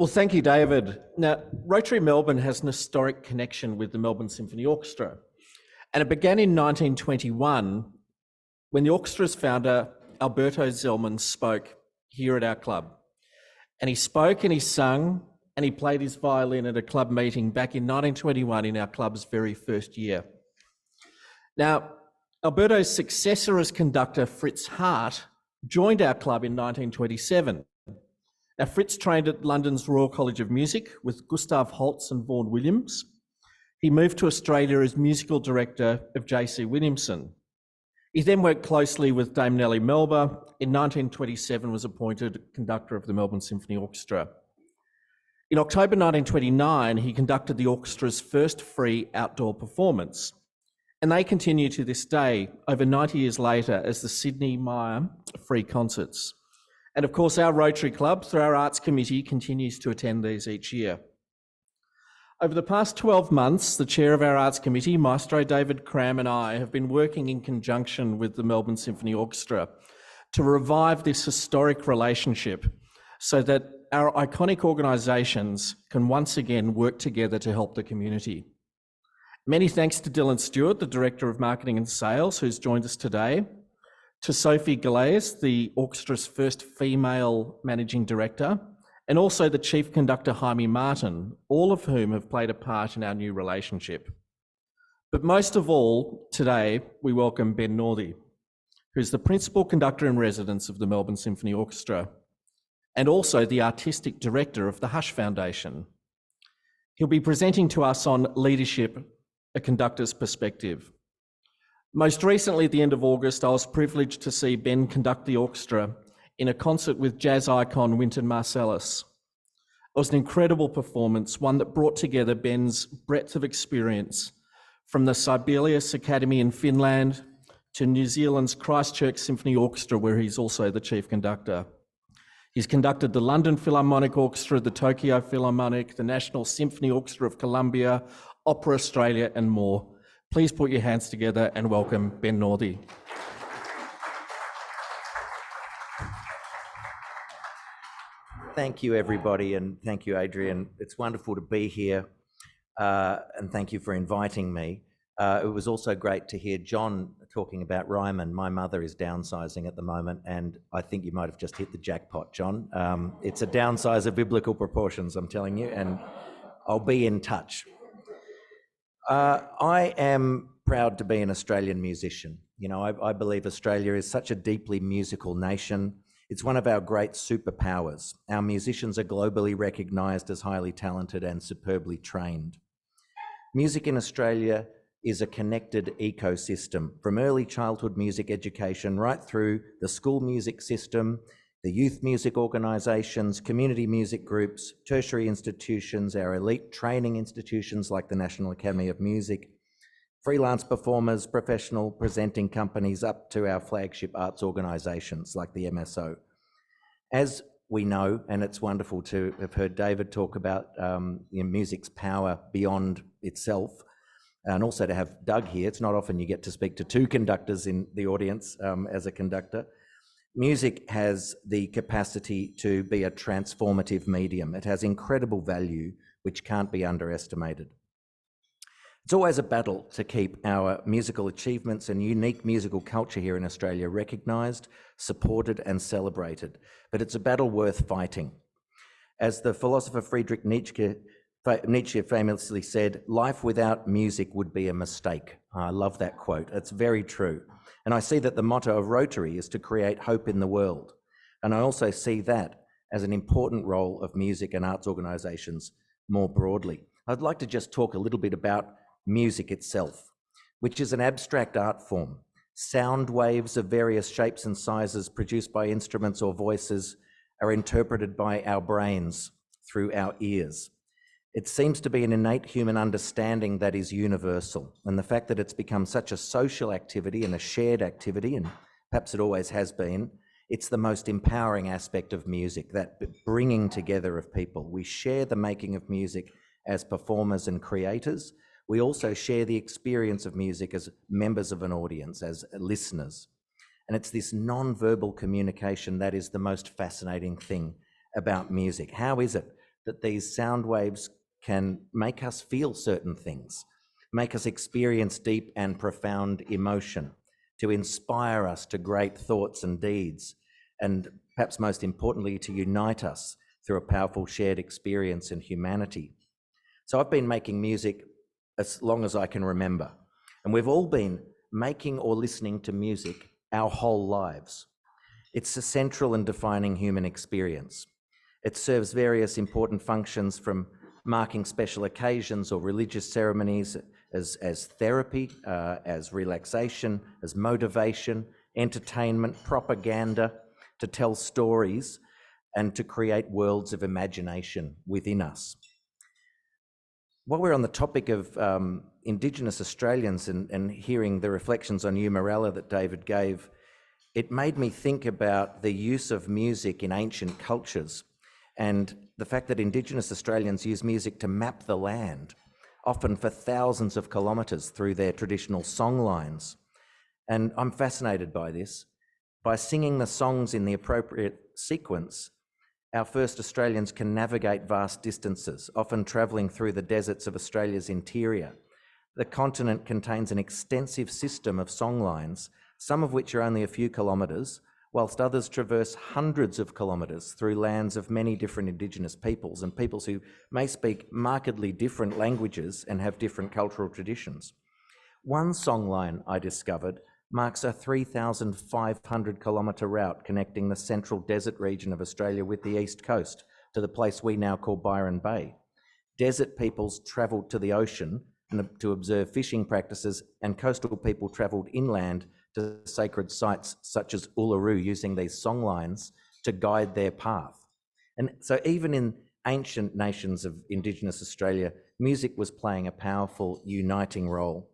Well, thank you, David. Now, Rotary Melbourne has an historic connection with the Melbourne Symphony Orchestra, and it began in 1921 when the orchestra's founder, Alberto Zellman, spoke here at our club. And he spoke and he sung and he played his violin at a club meeting back in 1921 in our club's very first year. Now, Alberto's successor as conductor, Fritz Hart, joined our club in 1927. Now, Fritz trained at London's Royal College of Music with Gustav Holst and Vaughan Williams. He moved to Australia as musical director of J.C. Williamson. He then worked closely with Dame Nellie Melba. In 1927 was appointed conductor of the Melbourne Symphony Orchestra. In October 1929, he conducted the orchestra's first free outdoor performance. And they continue to this day, over 90 years later, as the Sydney Myer Free Concerts. And of course, our Rotary Club, through our Arts Committee, continues to attend these each year. Over the past 12 months, the chair of our Arts Committee, Maestro David Cram, and I have been working in conjunction with the Melbourne Symphony Orchestra to revive this historic relationship so that our iconic organisations can once again work together to help the community. Many thanks to Dylan Stewart, the Director of Marketing and Sales, who's joined us today, to Sophie Galais, the orchestra's first female Managing Director, and also the Chief Conductor, Jaime Martin, all of whom have played a part in our new relationship. But most of all, today, we welcome Ben Northey, who's the Principal Conductor in Residence of the Melbourne Symphony Orchestra, and also the Artistic Director of the Hush Foundation. He'll be presenting to us on leadership, a conductor's perspective. Most recently, at the end of August, I was privileged to see Ben conduct the orchestra in a concert with jazz icon Wynton Marsalis. It was an incredible performance, one that brought together Ben's breadth of experience from the Sibelius Academy in Finland to New Zealand's Christchurch Symphony Orchestra, where he's also the chief conductor. He's conducted the London Philharmonic Orchestra, the Tokyo Philharmonic, the National Symphony Orchestra of Columbia, Opera Australia, and more. Please put your hands together and welcome Ben Northey. Thank you, everybody, and thank you, Adrian. It's wonderful to be here, and thank you for inviting me. It was also great to hear John talking about Ryman. My mother is downsizing at the moment, and I think you might have just hit the jackpot, John. It's a downsize of biblical proportions, I'm telling you, and I'll be in touch. I am proud to be an Australian musician. You know, I believe Australia is such a deeply musical nation. It's one of our great superpowers. Our musicians are globally recognised as highly talented and superbly trained. Music in Australia is a connected ecosystem, from early childhood music education right through the school music system, the youth music organisations, community music groups, tertiary institutions, our elite training institutions like the National Academy of Music, freelance performers, professional presenting companies, up to our flagship arts organisations like the MSO. As we know, and it's wonderful to have heard David talk about music's power beyond itself, and also to have Doug here. It's not often you get to speak to two conductors in the audience as a conductor. Music has the capacity to be a transformative medium. It has incredible value, which can't be underestimated. It's always a battle to keep our musical achievements and unique musical culture here in Australia recognised, supported and celebrated, but it's a battle worth fighting. As the philosopher Friedrich Nietzsche famously said, life without music would be a mistake. I love that quote. It's very true. And I see that the motto of Rotary is to create hope in the world. And I also see that as an important role of music and arts organisations more broadly. I'd like to just talk a little bit about music itself, which is an abstract art form. Sound waves of various shapes and sizes produced by instruments or voices are interpreted by our brains through our ears. It seems to be an innate human understanding that is universal, and the fact that it's become such a social activity and a shared activity, and perhaps it always has been, it's the most empowering aspect of music, that bringing together of people. We share the making of music as performers and creators. We also share the experience of music as members of an audience, as listeners. And it's this non-verbal communication that is the most fascinating thing about music. How is it that these sound waves can make us feel certain things, make us experience deep and profound emotion, to inspire us to great thoughts and deeds, and perhaps most importantly, to unite us through a powerful shared experience in humanity. So I've been making music as long as I can remember, and we've all been making or listening to music our whole lives. It's a central and defining human experience. It serves various important functions, from marking special occasions or religious ceremonies as therapy, as relaxation, as motivation, entertainment, propaganda, to tell stories and to create worlds of imagination within us. While we're on the topic of Indigenous Australians and hearing the reflections on Umarella that David gave, it made me think about the use of music in ancient cultures and the fact that Indigenous Australians use music to map the land, often for thousands of kilometres through their traditional songlines. And I'm fascinated by this. By singing the songs in the appropriate sequence, our first Australians can navigate vast distances, often travelling through the deserts of Australia's interior. The continent contains an extensive system of songlines, some of which are only a few kilometres, whilst others traverse hundreds of kilometres through lands of many different Indigenous peoples and peoples who may speak markedly different languages and have different cultural traditions. One songline I discovered marks a 3,500 kilometre route connecting the central desert region of Australia with the east coast to the place we now call Byron Bay. Desert peoples travelled to the ocean to observe fishing practices, and coastal people travelled inland to sacred sites such as Uluru, using these songlines to guide their path. And so even in ancient nations of Indigenous Australia, music was playing a powerful uniting role.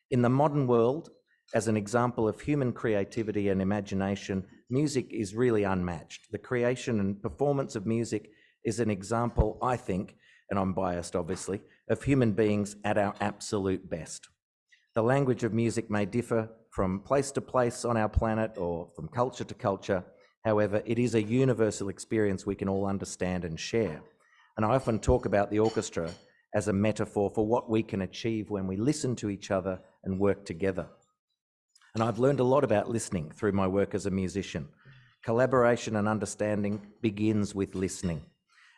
In the modern world, as an example of human creativity and imagination, music is really unmatched. The creation and performance of music is an example, I think, and I'm biased obviously, of human beings at our absolute best. The language of music may differ from place to place on our planet or from culture to culture. However, it is a universal experience we can all understand and share. And I often talk about the orchestra as a metaphor for what we can achieve when we listen to each other and work together. And I've learned a lot about listening through my work as a musician. Collaboration and understanding begins with listening.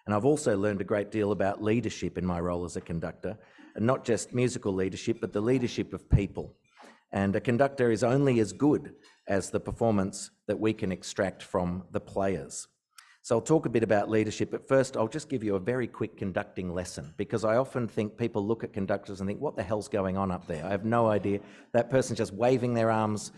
And I've also learned a great deal about leadership in my role as a conductor, and not just musical leadership, but the leadership of people. And a conductor is only as good as the performance that we can extract from the players. So I'll talk a bit about leadership, but first I'll just give you a very quick conducting lesson, because I often think people look at conductors and think, what the hell's going on up there? I have no idea. That person's just waving their arms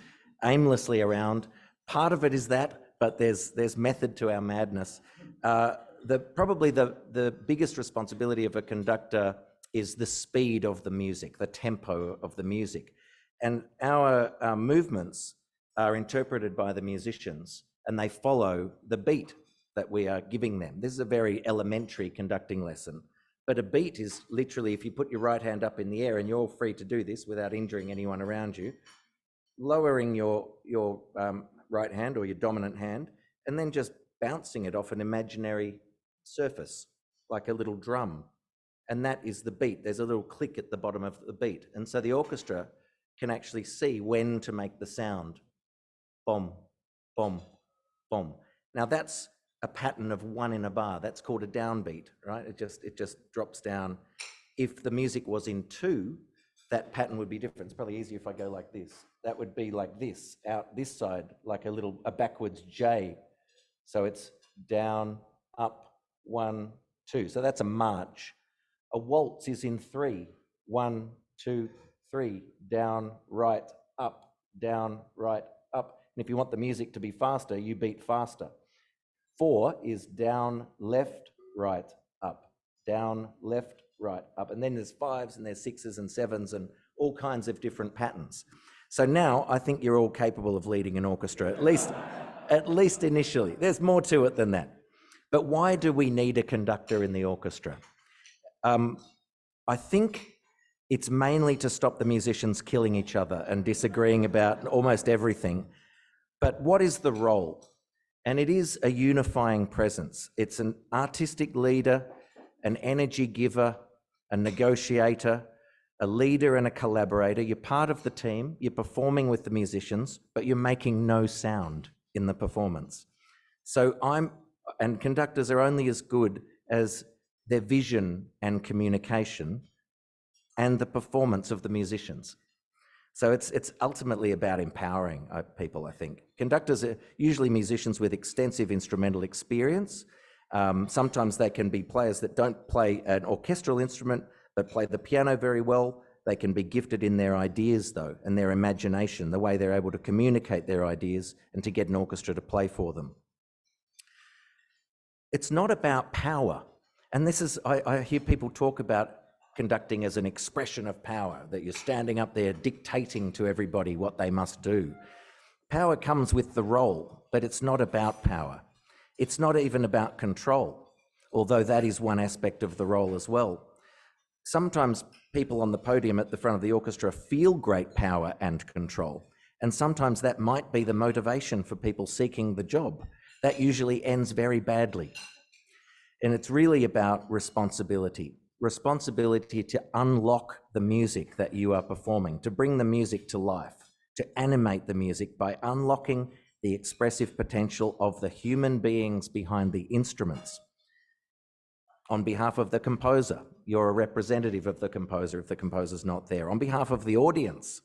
aimlessly around. Part of it is that, but there's method to our madness. Probably the biggest responsibility of a conductor is the speed of the music, the tempo of the music. And our movements are interpreted by the musicians, and they follow the beat that we are giving them. This is a very elementary conducting lesson, but a beat is literally, if you put your right hand up in the air, and you're free to do this without injuring anyone around you, lowering your right hand or your dominant hand, and then just bouncing it off an imaginary surface, like a little drum. And that is the beat. There's a little click at the bottom of the beat. And so the orchestra can actually see when to make the sound. Bom, bom, bom. Now that's a pattern of one in a bar. That's called a downbeat, right? It just drops down. If the music was in two, that pattern would be different. It's probably easier if I go like this. That would be like this, out this side, like a backwards J. So it's down, up, 1, 2. So that's a march. A waltz is in 3. 1, 2, 3. Down, right, up, down, right, up. And if you want the music to be faster, you beat faster. 4 is down, left, right, up, down, left, right, up. And then there's 5s and there's 6s and 7s and all kinds of different patterns. So now I think you're all capable of leading an orchestra, at least initially. There's more to it than that. But why do we need a conductor in the orchestra? I think it's mainly to stop the musicians killing each other and disagreeing about almost everything. But what is the role? And it is a unifying presence. It's an artistic leader an energy giver, a negotiator, a leader and a collaborator. You're part of the team, you're performing with the musicians, but you're making no sound in the performance. So and conductors are only as good as their vision and communication and the performance of the musicians. So it's ultimately about empowering people, I think. Conductors are usually musicians with extensive instrumental experience. Sometimes they can be players that don't play an orchestral instrument, but play the piano very well. They can be gifted in their ideas, though, and their imagination, the way they're able to communicate their ideas and to get an orchestra to play for them. It's not about power. And this is, I hear people talk about conducting as an expression of power, that you're standing up there dictating to everybody what they must do. Power comes with the role, but it's not about power. It's not even about control, although that is one aspect of the role as well. Sometimes people on the podium at the front of the orchestra feel great power and control, and sometimes that might be the motivation for people seeking the job. That usually ends very badly. And it's really about responsibility to unlock the music that you are performing, to bring the music to life, to animate the music by unlocking the expressive potential of the human beings behind the instruments. On behalf of the composer, you're a representative of the composer if the composer's not there. On behalf of the audience,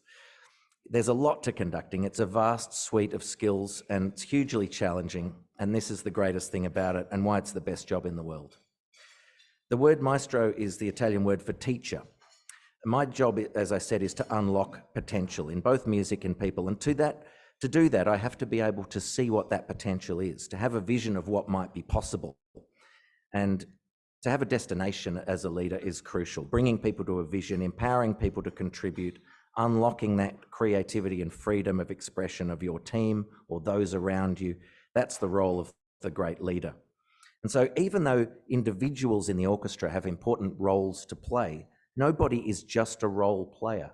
there's a lot to conducting. It's a vast suite of skills and it's hugely challenging. And this is the greatest thing about it and why it's the best job in the world. The word maestro is the Italian word for teacher. My job, as I said, is to unlock potential in both music and people. And to do that, I have to be able to see what that potential is, to have a vision of what might be possible. And to have a destination as a leader is crucial. Bringing people to a vision, empowering people to contribute, unlocking that creativity and freedom of expression of your team or those around you. That's the role of the great leader. And so even though individuals in the orchestra have important roles to play, nobody is just a role player.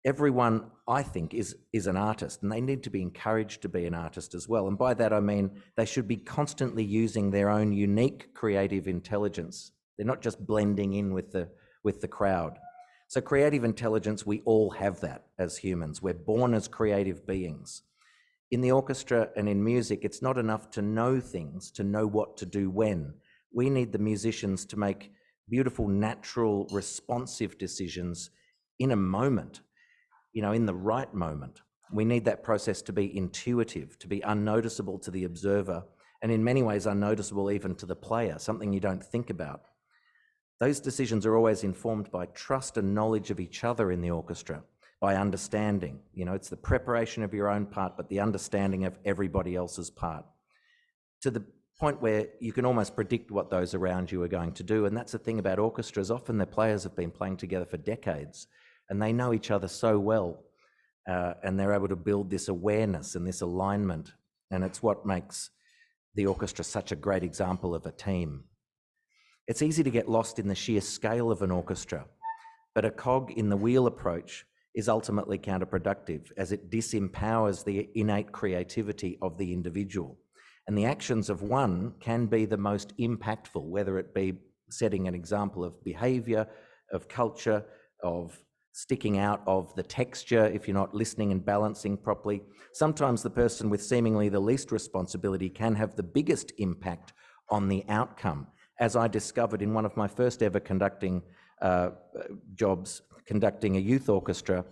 Everyone, I think, is an artist, and they need to be encouraged to be an artist as well. And by that, I mean they should be constantly using their own unique creative intelligence. They're not just blending in with the crowd. So creative intelligence, we all have that as humans. We're born as creative beings. In the orchestra and in music, it's not enough to know things, to know what to do when. We need the musicians to make beautiful, natural, responsive decisions in a moment, in the right moment. We need that process to be intuitive, to be unnoticeable to the observer, and in many ways unnoticeable even to the player, something you don't think about. Those decisions are always informed by trust and knowledge of each other in the orchestra, by understanding. It's the preparation of your own part, but the understanding of everybody else's part, to the point where you can almost predict what those around you are going to do. And that's the thing about orchestras. Often the players have been playing together for decades and they know each other so well, and they're able to build this awareness and this alignment. And it's what makes the orchestra such a great example of a team. It's easy to get lost in the sheer scale of an orchestra, but a cog in the wheel approach is ultimately counterproductive as it disempowers the innate creativity of the individual. And the actions of one can be the most impactful, whether it be setting an example of behavior, of culture, of sticking out of the texture if you're not listening and balancing properly. Sometimes the person with seemingly the least responsibility can have the biggest impact on the outcome, as I discovered in one of my first ever conducting jobs, conducting a youth orchestra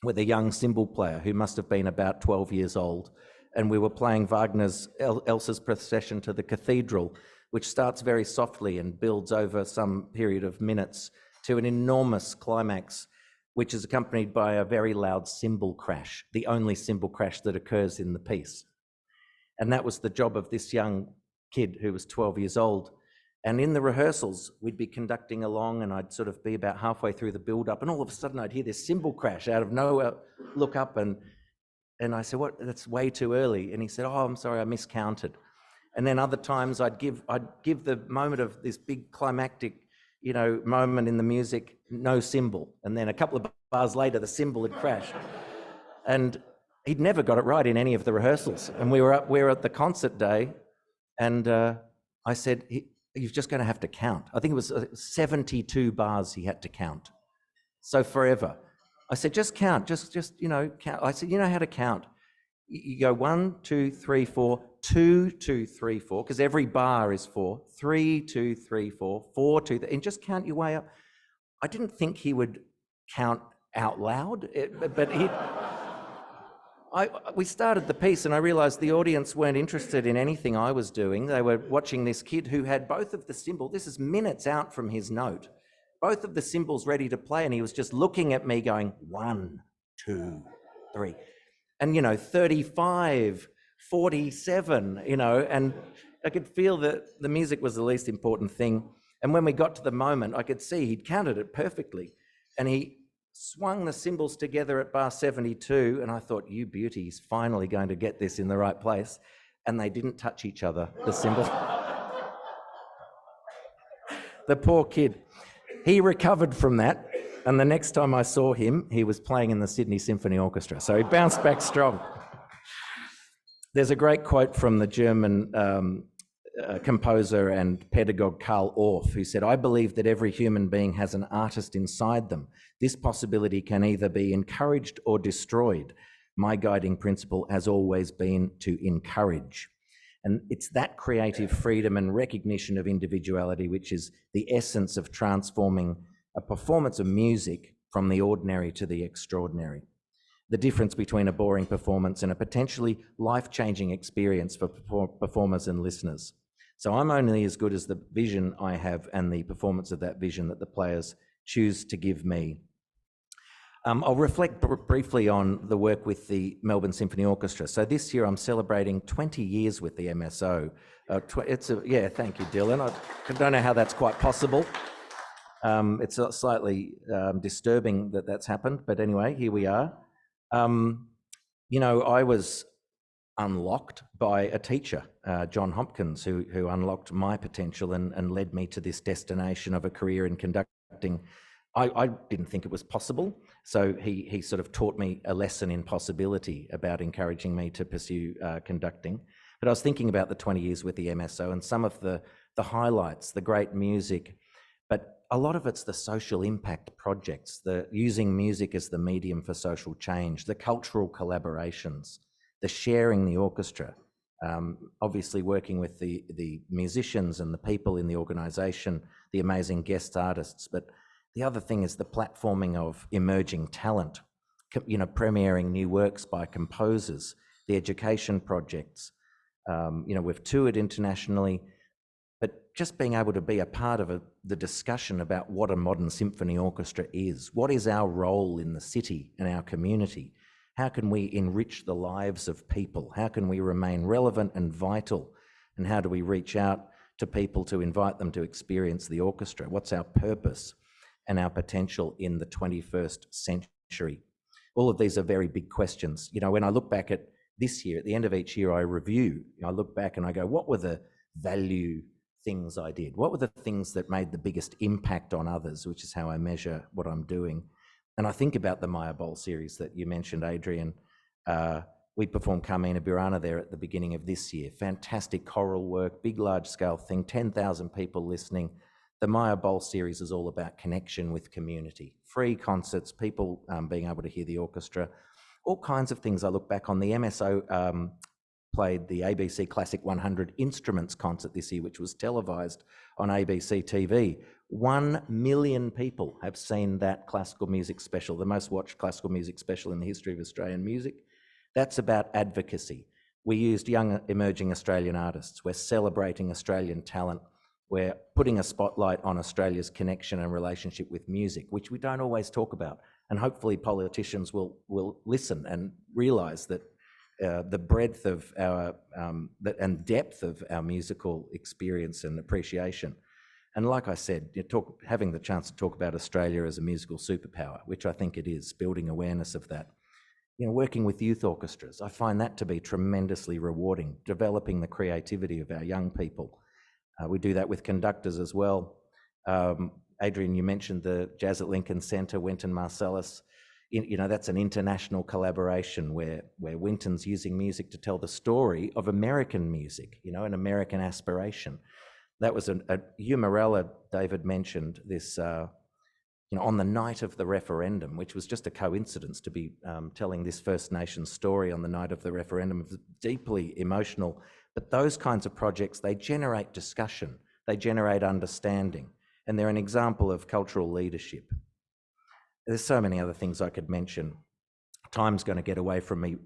with a young cymbal player who must have been about 12 years old. And we were playing Wagner's Elsa's Procession to the Cathedral, which starts very softly and builds over some period of minutes to an enormous climax, which is accompanied by a very loud cymbal crash, the only cymbal crash that occurs in the piece. And that was the job of this young kid who was 12 years old. And in the rehearsals, we'd be conducting along and I'd sort of be about halfway through the build-up and all of a sudden I'd hear this cymbal crash out of nowhere, look up and I said, "What? That's way too early." And he said, "Oh, I'm sorry, I miscounted." And then other times I'd give the moment of this big climactic, moment in the music, no cymbal. And then a couple of bars later, the cymbal had crashed. And he'd never got it right in any of the rehearsals. And we were at the concert day and I said, you're just going to have to count. I think it was 72 bars he had to count. So forever. I said, just count, just count. I said, you know how to count. You go 1, 2, 3, 4, 2, 2, 3, 4, because every bar is 4, 3, 2, 3, 4, 4, 2, and just count your way up. I didn't think he would count out loud, but we started the piece and I realized the audience weren't interested in anything I was doing. They were watching this kid who had both of the cymbals. This is minutes out from his note. Both of the cymbals ready to play, and he was just looking at me going 1, 2, 3. And 35, 47, and I could feel that the music was the least important thing. And when we got to the moment, I could see he'd counted it perfectly. And he swung the cymbals together at bar 72, and I thought, you beauty, he's finally going to get this in the right place. And they didn't touch each other, the cymbals. The poor kid. He recovered from that, and the next time I saw him, he was playing in the Sydney Symphony Orchestra, so he bounced back strong. There's a great quote from the German composer and pedagogue Karl Orff, who said, "I believe that every human being has an artist inside them. This possibility can either be encouraged or destroyed. My guiding principle has always been to encourage." And it's that creative freedom and recognition of individuality which is the essence of transforming a performance of music from the ordinary to the extraordinary. The difference between a boring performance and a potentially life-changing experience for performers and listeners. So I'm only as good as the vision I have and the performance of that vision that the players choose to give me. I'll reflect briefly on the work with the Melbourne Symphony Orchestra. So this year I'm celebrating 20 years with the MSO. Yeah, thank you, Dylan. I don't know how that's quite possible. It's slightly disturbing that that's happened, but anyway, here we are. I was unlocked by a teacher, John Hopkins, who unlocked my potential and led me to this destination of a career in conducting. I didn't think it was possible, so he sort of taught me a lesson in possibility about encouraging me to pursue conducting. But I was thinking about the 20 years with the MSO and some of the highlights, the great music, but a lot of it's the social impact projects, the using music as the medium for social change, the cultural collaborations, the sharing the orchestra, obviously working with the musicians and the people in the organisation, the amazing guest artists. But the other thing is the platforming of emerging talent, premiering new works by composers, the education projects. We've toured internationally, but just being able to be a part of the discussion about what a modern symphony orchestra is. What is our role in the city and our community? How can we enrich the lives of people? How can we remain relevant and vital? And how do we reach out to people to invite them to experience the orchestra? What's our purpose and our potential in the 21st century? All of these are very big questions. When I look back at this year, at the end of each year, I look back and I go, what were the value things I did? What were the things that made the biggest impact on others, which is how I measure what I'm doing. And I think about the Maya Bowl series that you mentioned, Adrian. We performed Carmina Burana there at the beginning of this year. Fantastic choral work, big, large-scale thing, 10,000 people listening. The Maya Bowl series is all about connection with community, free concerts, people being able to hear the orchestra, all kinds of things. I look back on the MSO played the ABC Classic 100 Instruments concert this year, which was televised on ABC TV. 1 million people have seen that classical music special, the most watched classical music special in the history of Australian music. That's about advocacy. We used young emerging Australian artists. We're celebrating Australian talent. We're putting a spotlight on Australia's connection and relationship with music, which we don't always talk about. And hopefully politicians will listen and realise that the breadth of our and depth of our musical experience and appreciation. And like I said, having the chance to talk about Australia as a musical superpower, which I think it is, building awareness of that. Working with youth orchestras, I find that to be tremendously rewarding, developing the creativity of our young people. We do that with conductors as well. Adrian, you mentioned the Jazz at Lincoln Centre, Wynton Marsalis. That's an international collaboration where Wynton's using music to tell the story of American music, an American aspiration. That was a Humarella, David mentioned this, on the night of the referendum, which was just a coincidence to be telling this First Nations story on the night of the referendum. It was deeply emotional. But those kinds of projects, they generate discussion, they generate understanding, and they're an example of cultural leadership. There's so many other things I could mention. Time's going to get away from me,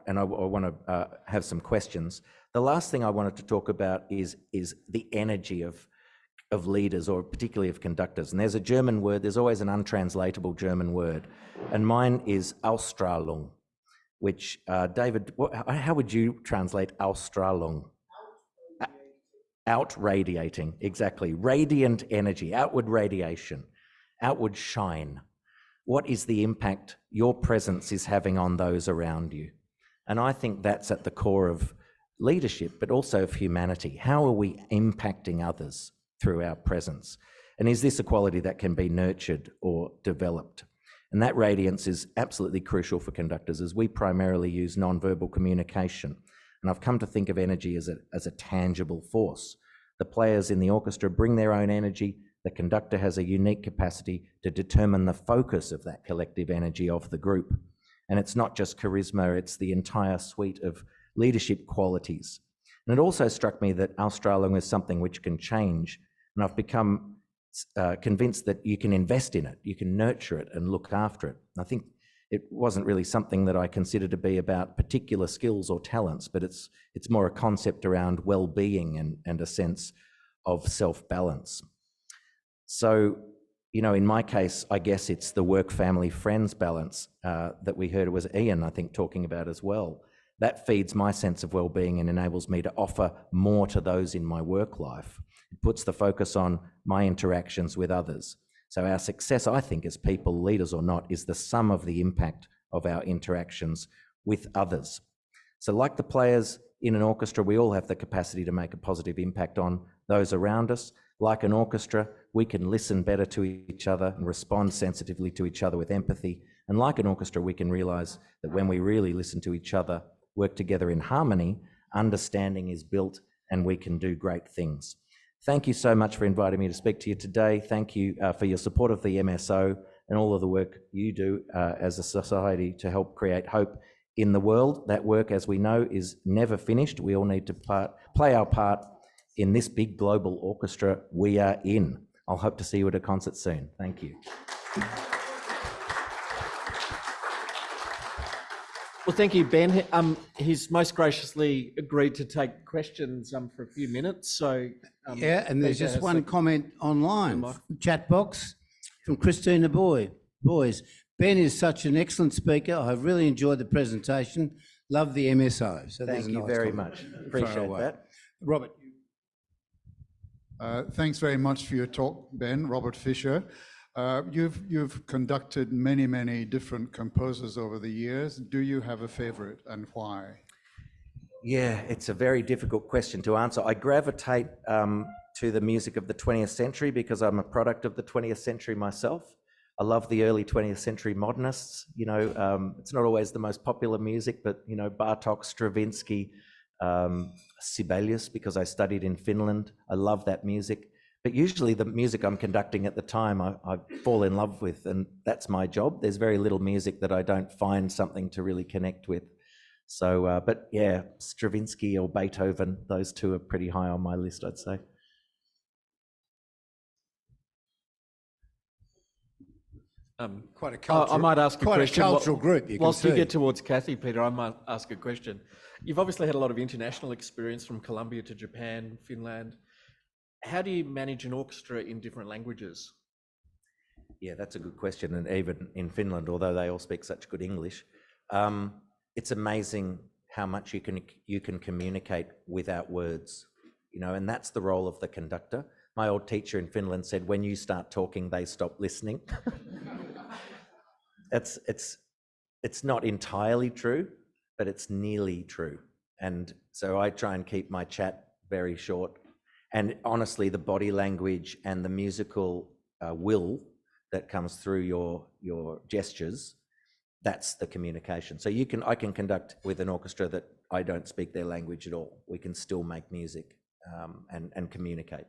and I want to have some questions. The last thing I wanted to talk about is the energy of leaders, or particularly of conductors. And there's a German word, there's always an untranslatable German word, and mine is Ausstrahlung, which, David, how would you translate Ausstrahlung? Outradiating, exactly. Radiant energy, outward radiation, outward shine. What is the impact your presence is having on those around you? And I think that's at the core of leadership, but also of humanity. How are we impacting others through our presence? And is this a quality that can be nurtured or developed? And that radiance is absolutely crucial for conductors, as we primarily use non-verbal communication. And I've come to think of energy as a tangible force. The players in the orchestra bring their own energy. The conductor has a unique capacity to determine the focus of that collective energy of the group. And it's not just charisma, it's the entire suite of leadership qualities. And it also struck me that Ausstrahlung is something which can change. And I've become convinced that you can invest in it, you can nurture it and look after it. I think it wasn't really something that I consider to be about particular skills or talents, but it's more a concept around well-being and a sense of self-balance. So, in my case, I guess it's the work, family, friends balance that we heard. It was Ian, I think, talking about as well. That feeds my sense of well-being and enables me to offer more to those in my work life. It puts the focus on my interactions with others. So our success, I think, as people, leaders or not, is the sum of the impact of our interactions with others. So like the players in an orchestra, we all have the capacity to make a positive impact on those around us. Like an orchestra, we can listen better to each other and respond sensitively to each other with empathy. And like an orchestra, we can realise that when we really listen to each other, work together in harmony, understanding is built and we can do great things. Thank you so much for inviting me to speak to you today. Thank you for your support of the MSO and all of the work you do as a society to help create hope in the world. That work, as we know, is never finished. We all need to play our part in this big global orchestra we are in. I'll hope to see you at a concert soon. Thank you. Well, thank you, Ben. He's most graciously agreed to take questions for a few minutes. So yeah, and there's just one comment online, chat box from Christina Boys. Ben is such an excellent speaker. I've really enjoyed the presentation. Love the MSO. So thank you very much. Appreciate that. Robert. Thanks very much for your talk, Ben. Robert Fisher. You've conducted many different composers over the years. Do you have a favorite and why? Yeah, it's a very difficult question to answer. I gravitate to the music of the 20th century because I'm a product of the 20th century myself. I love the early 20th century modernists. It's not always the most popular music, but Bartok, Stravinsky, Sibelius, because I studied in Finland. I love that music. But usually the music I'm conducting at the time, I fall in love with, and that's my job. There's very little music that I don't find something to really connect with. So, but yeah, Stravinsky or Beethoven, those two are pretty high on my list, I'd say. Quite a cultural, I might ask a question. Quite a cultural group, you can Whilst see. you get towards Kathy, Peter, I might ask a question. You've obviously had a lot of international experience from Colombia to Japan, Finland. How do you manage an orchestra in different languages? Yeah, that's a good question. And even in Finland, although they all speak such good English, it's amazing how much you can communicate without words, and that's the role of the conductor. My old teacher in Finland said, when you start talking, they stop listening. It's not entirely true, but it's nearly true. And so I try and keep my chat very short. And honestly, the body language and the musical will that comes through your gestures, that's the communication. So I can conduct with an orchestra that I don't speak their language at all. We can still make music and communicate.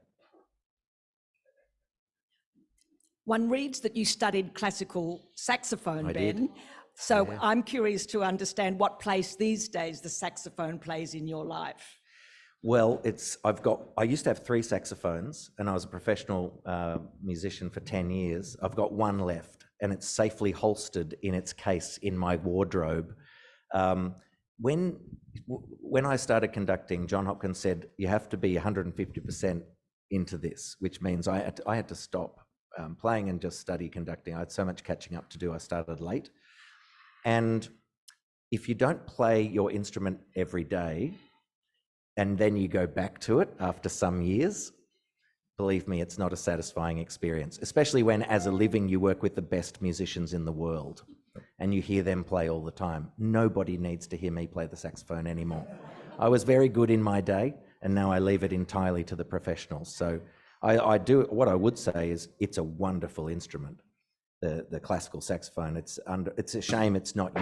One reads that you studied classical saxophone, I Ben. did. So Yeah. I'm curious to understand what place these days the saxophone plays in your life. Well, I used to have 3 saxophones, and I was a professional musician for 10 years. I've got 1 left, and it's safely holstered in its case in my wardrobe. When I started conducting, John Hopkins said, you have to be 150% into this, which means I had to stop playing and just study conducting. I had so much catching up to do. I started late. And if you don't play your instrument every day, and then you go back to it after some years, believe me, it's not a satisfying experience, especially when, as a living, you work with the best musicians in the world and you hear them play all the time. Nobody needs to hear me play the saxophone anymore. I was very good in my day, and now I leave it entirely to the professionals. So what I would say is it's a wonderful instrument, the classical saxophone. It's a shame it's not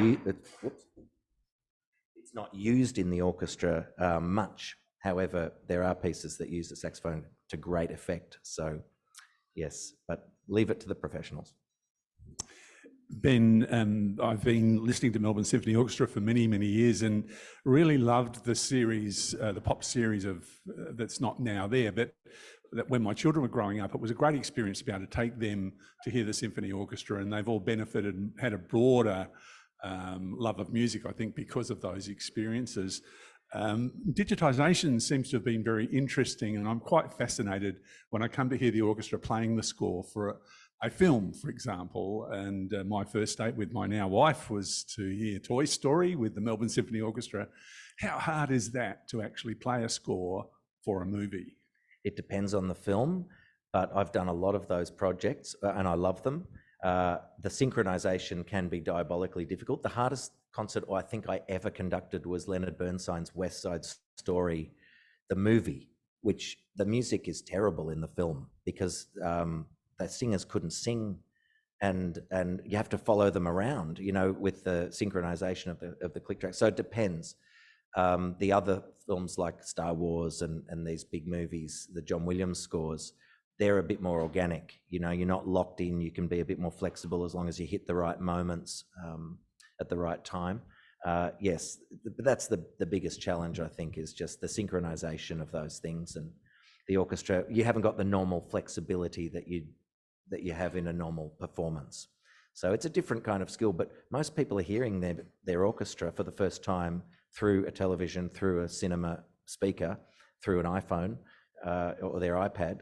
used in the orchestra much. However, there are pieces that use the saxophone to great effect. So yes, but leave it to the professionals. Ben, I've been listening to Melbourne Symphony Orchestra for many, many years and really loved the series, the pop series of that's not now there, but that when my children were growing up, it was a great experience to be able to take them to hear the symphony orchestra, and they've all benefited and had a broader love of music, I think, because of those experiences. Digitisation seems to have been very interesting, and I'm quite fascinated when I come to hear the orchestra playing the score for a film, for example. And my first date with my now wife was to hear Toy Story with the Melbourne Symphony Orchestra. How hard is that to actually play a score for a movie? It depends on the film, but I've done a lot of those projects and I love them. The synchronization can be diabolically difficult. The hardest concert I think I ever conducted was Leonard Bernstein's West Side Story, the movie, which the music is terrible in the film because the singers couldn't sing, and you have to follow them around, with the synchronization of the click track. So it depends. The other films like Star Wars and these big movies, the John Williams scores, they're a bit more organic. You're not locked in. You can be a bit more flexible as long as you hit the right moments at the right time. Yes, that's the biggest challenge, I think, is just the synchronization of those things. And the orchestra, you haven't got the normal flexibility that you have in a normal performance. So it's a different kind of skill, but most people are hearing their orchestra for the first time through a television, through a cinema speaker, through an iPhone or their iPad.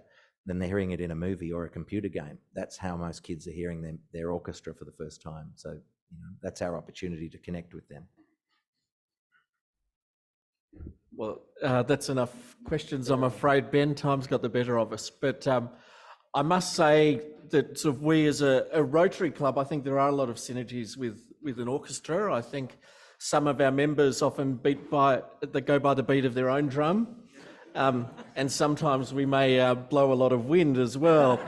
Then they're hearing it in a movie or a computer game. That's how most kids are hearing their orchestra for the first time. So that's our opportunity to connect with them. Well, that's enough questions, I'm afraid, Ben. Time's got the better of us. But I must say that sort of we as a Rotary Club, I think there are a lot of synergies with an orchestra. I think some of our members often they go by the beat of their own drum. And sometimes we may blow a lot of wind as well.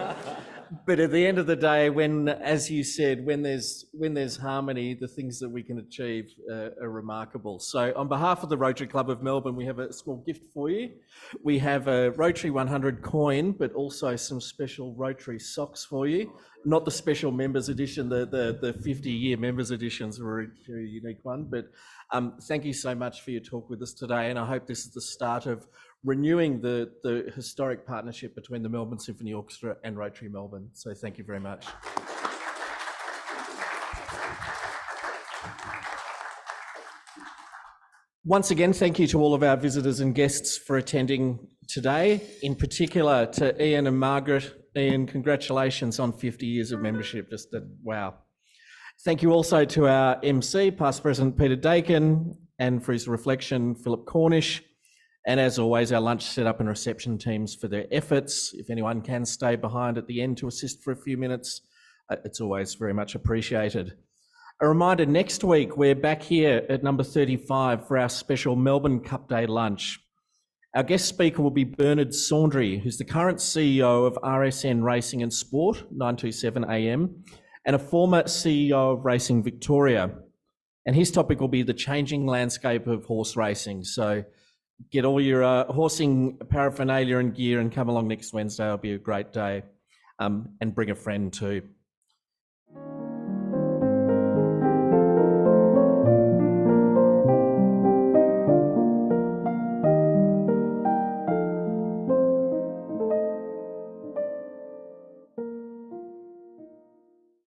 But at the end of the day, as you said, when there's harmony, the things that we can achieve are remarkable. So on behalf of the Rotary Club of Melbourne, we have a small gift for you. We have a Rotary 100 coin, but also some special Rotary socks for you. Not the special members edition, the 50-year members editions were a very unique one. But thank you so much for your talk with us today, and I hope this is the start of renewing the historic partnership between the Melbourne Symphony Orchestra and Rotary Melbourne. So thank you very much. Once again, thank you to all of our visitors and guests for attending today. In particular to Ian and Margaret. Ian, congratulations on 50 years of membership. Just wow. Thank you also to our MC, past President Peter Dakin, and for his reflection, Philip Cornish. And as always, our lunch setup and reception teams for their efforts. If anyone can stay behind at the end to assist for a few minutes, it's always very much appreciated. A reminder, next week, we're back here at number 35 for our special Melbourne Cup Day lunch. Our guest speaker will be Bernard Saundry, who's the current CEO of RSN Racing and Sport, 927 AM, and a former CEO of Racing Victoria. And his topic will be the changing landscape of horse racing. So get all your horsing paraphernalia and gear and come along next Wednesday. It'll be a great day. And bring a friend too.